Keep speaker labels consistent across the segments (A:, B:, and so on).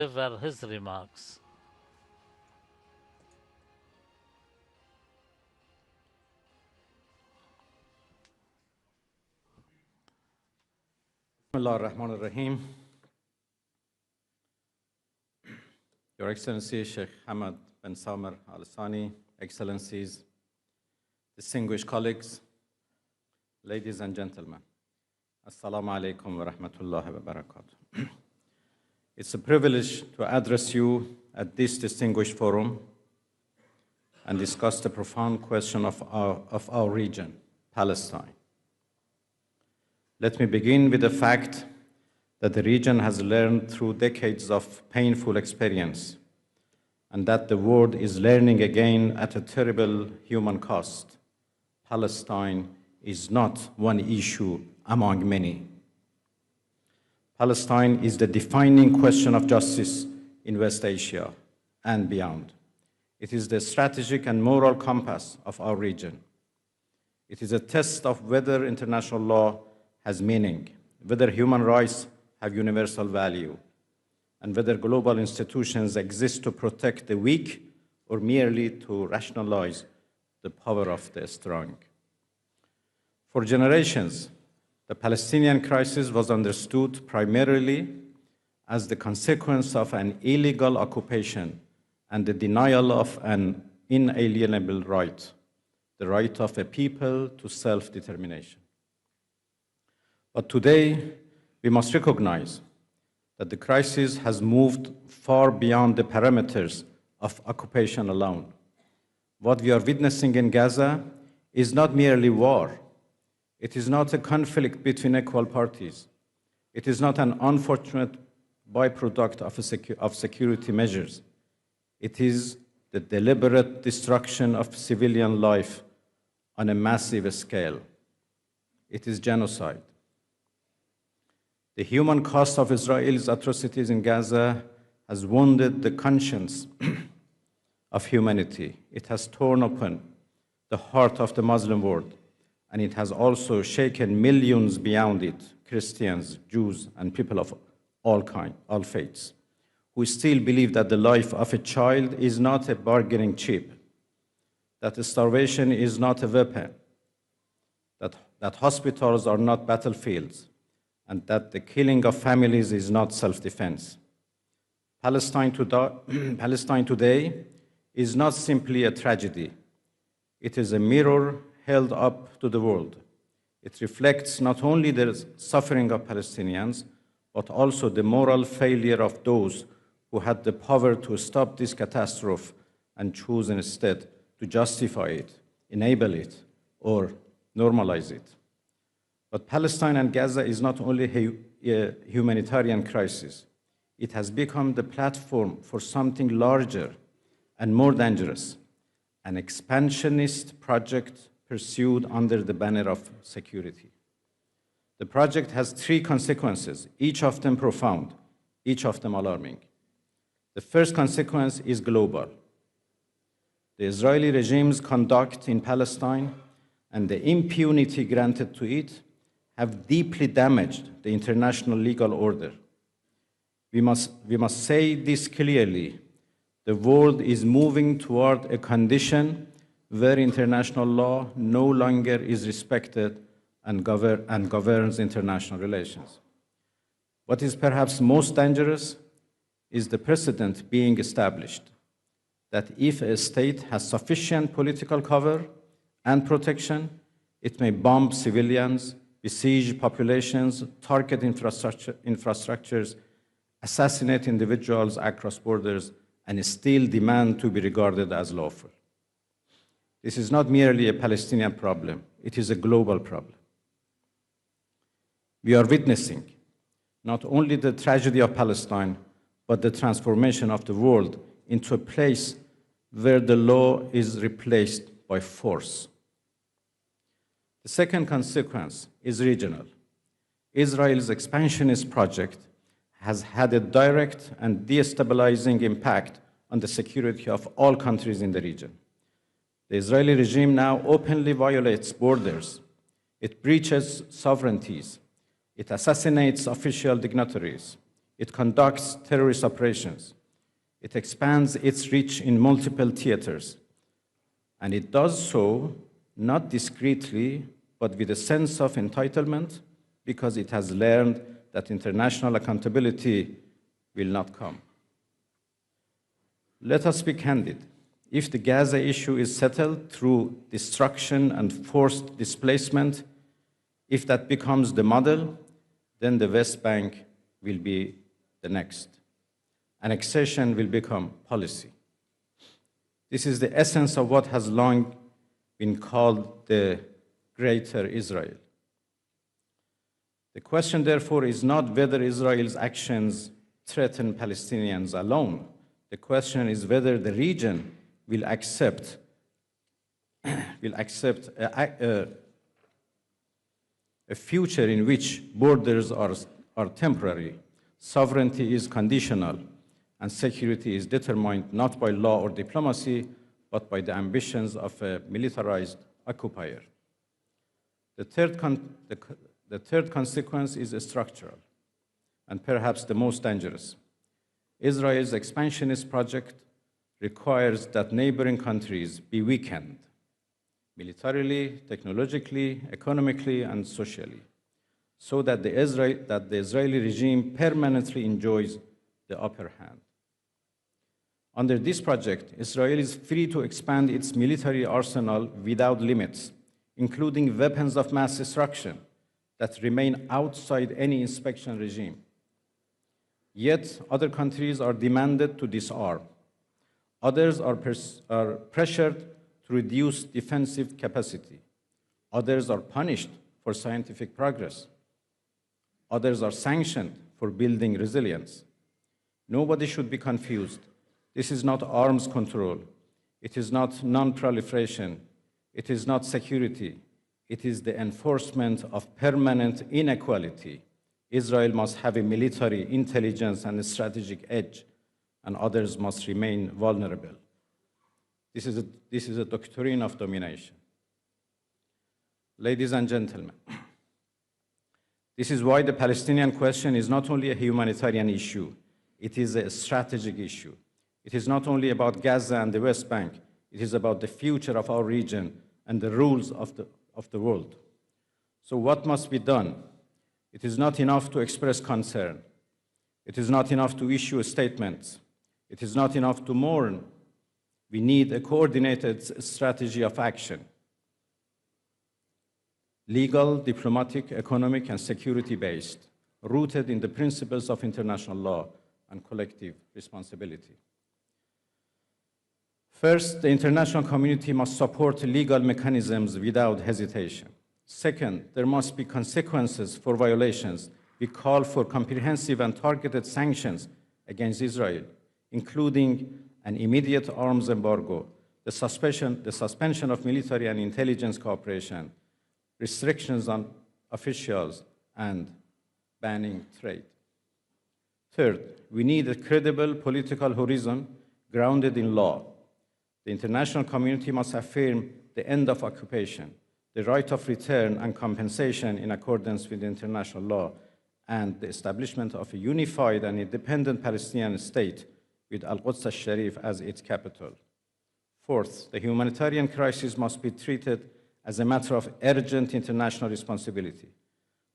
A: deliver his remarks.
B: Bismillah ar-Rahman ar-Rahim. Your Excellency Sheikh Hamad bin Samir al-Thani, Excellencies, distinguished colleagues, ladies and gentlemen, Assalamu alaikum wa rahmatullahi wa barakatuh. It's a privilege to address you at this distinguished forum and discuss the profound question of our region, Palestine. Let me begin with the fact that the region has learned through decades of painful experience and that the world is learning again at a terrible human cost. Palestine is not one issue among many. Palestine is the defining question of justice in West Asia and beyond. It is the strategic and moral compass of our region. It is a test of whether international law has meaning, whether human rights have universal value, and whether global institutions exist to protect the weak or merely to rationalize the power of the strong. For generations, the Palestinian crisis was understood primarily as the consequence of an illegal occupation and the denial of an inalienable right, the right of a people to self-determination. But today, we must recognize that the crisis has moved far beyond the parameters of occupation alone. What we are witnessing in Gaza is not merely war. It is not a conflict between equal parties. It is not an unfortunate byproduct of security measures. It is the deliberate destruction of civilian life on a massive scale. It is genocide. The human cost of Israel's atrocities in Gaza has wounded the conscience of humanity. It has torn open the heart of the Muslim world, and it has also shaken millions beyond it, Christians, Jews, and people of all faiths, who still believe that the life of a child is not a bargaining chip, that starvation is not a weapon, that hospitals are not battlefields, and that the killing of families is not self-defense. Palestine today is not simply a tragedy. It is a mirror held up to the world. It reflects not only the suffering of Palestinians, but also the moral failure of those who had the power to stop this catastrophe and choose instead to justify it, enable it, or normalize it. But Palestine and Gaza is not only a humanitarian crisis. It has become the platform for something larger and more dangerous, an expansionist project pursued under the banner of security. The project has three consequences, each of them profound, each of them alarming. The first consequence is global. The Israeli regime's conduct in Palestine and the impunity granted to it have deeply damaged the international legal order. We must say this clearly. The world is moving toward a condition where international law no longer is respected and governs international relations. What is perhaps most dangerous is the precedent being established that if a state has sufficient political cover and protection, it may bomb civilians, besiege populations, target infrastructures, assassinate individuals across borders, and still demand to be regarded as lawful. This is not merely a Palestinian problem, it is a global problem. We are witnessing not only the tragedy of Palestine, but the transformation of the world into a place where the law is replaced by force. The second consequence is regional. Israel's expansionist project has had a direct and destabilizing impact on the security of all countries in the region. The Israeli regime now openly violates borders. It breaches sovereignties. It assassinates official dignitaries. It conducts terrorist operations. It expands its reach in multiple theaters. And it does so not discreetly, but with a sense of entitlement, because it has learned that international accountability will not come. Let us be candid. If the Gaza issue is settled through destruction and forced displacement, if that becomes the model, then the West Bank will be the next. Annexation will become policy. This is the essence of what has long been called the Greater Israel. The question, therefore, is not whether Israel's actions threaten Palestinians alone. The question is whether the region will accept a future in which borders are temporary, sovereignty is conditional, and security is determined not by law or diplomacy, but by the ambitions of a militarized occupier. The third consequence is structural, and perhaps the most dangerous. Israel's expansionist project requires that neighboring countries be weakened, militarily, technologically, economically, and socially, so that the Israeli regime permanently enjoys the upper hand. Under this project, Israel is free to expand its military arsenal without limits, including weapons of mass destruction that remain outside any inspection regime. Yet, other countries are demanded to disarm. Others are pressured to reduce defensive capacity. Others are punished for scientific progress. Others are sanctioned for building resilience. Nobody should be confused. This is not arms control. It is not non-proliferation. It is not security. It is the enforcement of permanent inequality. Israel must have a military, intelligence, and a strategic edge, and others must remain vulnerable. This is a doctrine of domination. Ladies and gentlemen, this is why the Palestinian question is not only a humanitarian issue, it is a strategic issue. It is not only about Gaza and the West Bank, it is about the future of our region and the rules of the world. So what must be done? It is not enough to express concern. It is not enough to issue statements. It is not enough to mourn. We need a coordinated strategy of action. Legal, diplomatic, economic, and security-based, rooted in the principles of international law and collective responsibility. First, the international community must support legal mechanisms without hesitation. Second, there must be consequences for violations. We call for comprehensive and targeted sanctions against Israel, including an immediate arms embargo, the suspension of military and intelligence cooperation, restrictions on officials, and banning trade. Third, we need a credible political horizon grounded in law. The international community must affirm the end of occupation, the right of return and compensation in accordance with international law, and the establishment of a unified and independent Palestinian state with Al-Quds al-Sharif as its capital. Fourth, the humanitarian crisis must be treated as a matter of urgent international responsibility.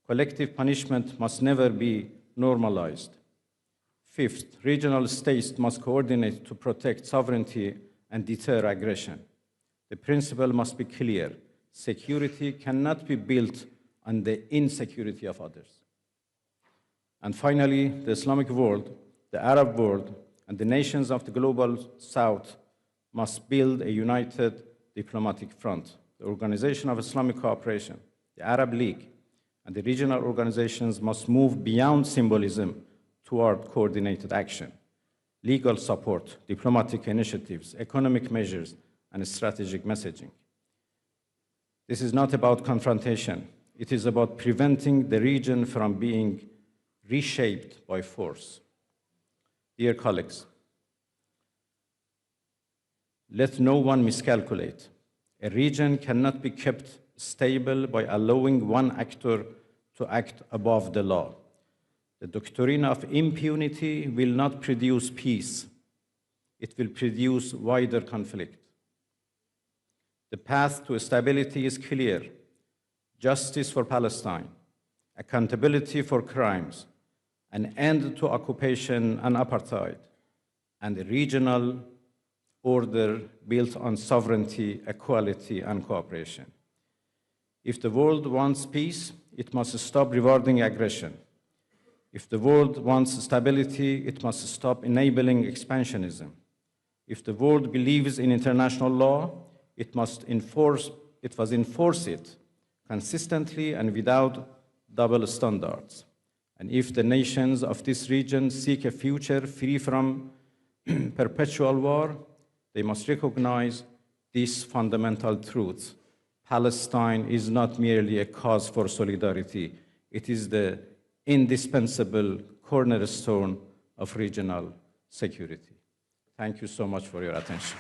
B: Collective punishment must never be normalized. Fifth, regional states must coordinate to protect sovereignty and deter aggression. The principle must be clear. Security cannot be built on the insecurity of others. And finally, the Islamic world, the Arab world, and the nations of the global South must build a united diplomatic front. The Organization of Islamic Cooperation, the Arab League, and the regional organizations must move beyond symbolism toward coordinated action. Legal support, diplomatic initiatives, economic measures, and strategic messaging. This is not about confrontation. It is about preventing the region from being reshaped by force. Dear colleagues, let no one miscalculate. A region cannot be kept stable by allowing one actor to act above the law. The doctrine of impunity will not produce peace. It will produce wider conflict. The path to stability is clear: justice for Palestine, accountability for crimes, an end to occupation and apartheid, and a regional order built on sovereignty, equality, and cooperation. If the world wants peace, it must stop rewarding aggression. If the world wants stability, it must stop enabling expansionism. If the world believes in international law, it must enforce it consistently and without double standards. And if the nations of this region seek a future free from perpetual war, they must recognize this fundamental truth: Palestine is not merely a cause for solidarity, it is the indispensable cornerstone of regional security. Thank you so much for your attention.